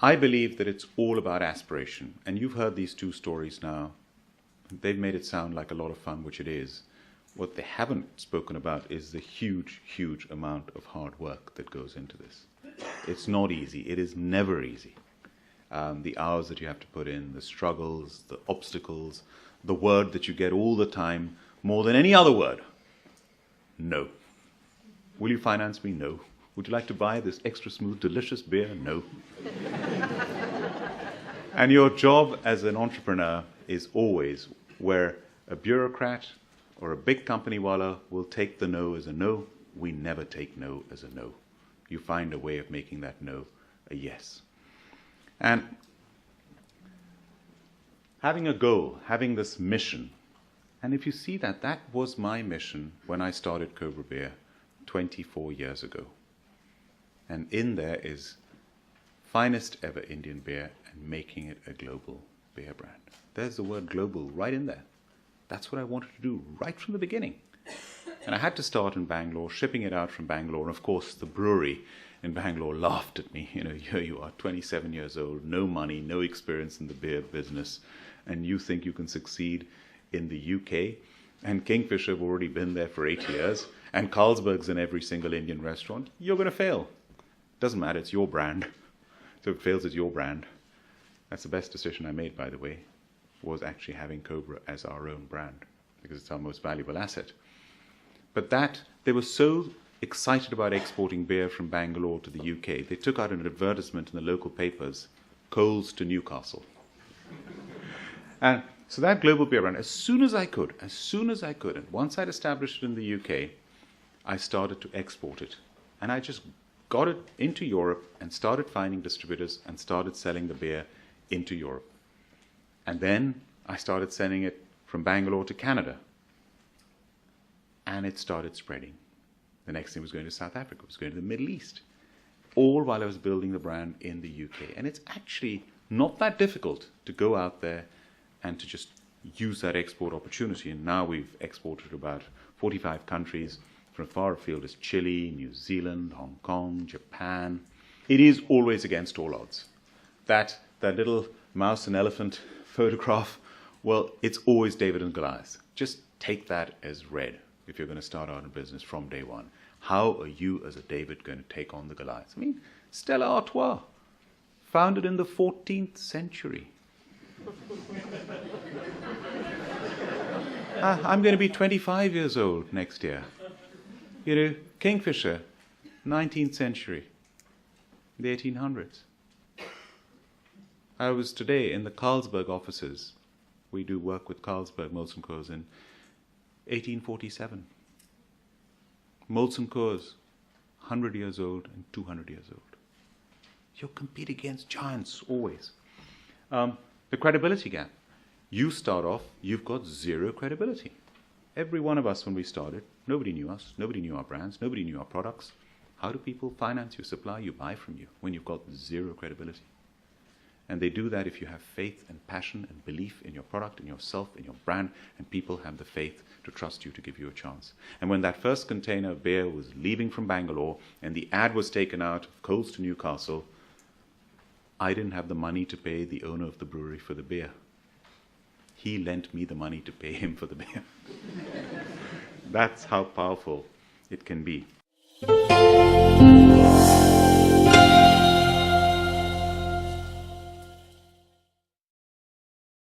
I believe that it's all about aspiration. And you've heard these two stories now. They've made it sound like a lot of fun, which it is. What they haven't spoken about is the huge, huge amount of hard work that goes into this. It's not easy. It is never easy. The hours that you have to put in, the struggles, the obstacles, the word that you get all the time, more than any other word. No. Will you finance me? No. Would you like to buy this extra smooth, delicious beer? No. And your job as an entrepreneur is always where a bureaucrat or a big company wala will take the no as a no. We never take no as a no. You find a way of making that no a yes. And having a goal, having this mission, and if you see that, that was my mission when I started Cobra Beer 24 years ago. And in there is finest ever Indian beer and making it a global beer brand. There's the word global right in there. That's what I wanted to do right from the beginning. And I had to start in Bangalore, shipping it out from Bangalore. And of course, the brewery in Bangalore laughed at me. You know, here you are, 27 years old, no money, no experience in the beer business, and you think you can succeed in the UK? And Kingfisher have already been there for 8 years, and Carlsberg's in every single Indian restaurant. You're going to fail. Doesn't matter, it's your brand. So if it fails, it's your brand. That's the best decision I made, by the way, was actually having Cobra as our own brand, because it's our most valuable asset. But that, they were so excited about exporting beer from Bangalore to the UK, they took out an advertisement in the local papers, Coles to Newcastle. And so that global beer brand, as soon as I could, and once I'd established it in the UK, I started to export it. And I just got it into Europe and started finding distributors and started selling the beer into Europe. And then I started sending it from Bangalore to Canada. And it started spreading. The next thing was going to South Africa, was going to the Middle East. All while I was building the brand in the UK. And it's actually not that difficult to go out there and to just use that export opportunity. And now we've exported to about 45 countries, from far afield as Chile, New Zealand, Hong Kong, Japan. It is always against all odds. That little mouse and elephant photograph, well, it's always David and Goliath. Just take that as read if you're going to start out in business from day one. How are you as a David going to take on the Goliath? I mean, Stella Artois, founded in the 14th century. I'm going to be 25 years old next year. You know, Kingfisher, 19th century, the 1800s. I was today in the Carlsberg offices. We do work with Carlsberg, Molson Coors, in 1847. Molson Coors, 100 years old and 200 years old. You compete against giants, always. The credibility gap. You start off, you've got zero credibility. Every one of us, when we started, nobody knew us, nobody knew our brands, nobody knew our products. How do people finance you, supply you, buy from you when you've got zero credibility? And they do that if you have faith and passion and belief in your product, in yourself, in your brand, and people have the faith to trust you to give you a chance. And when that first container of beer was leaving from Bangalore and the ad was taken out of Coles to Newcastle, I didn't have the money to pay the owner of the brewery for the beer. He lent me the money to pay him for the beer. That's how powerful it can be.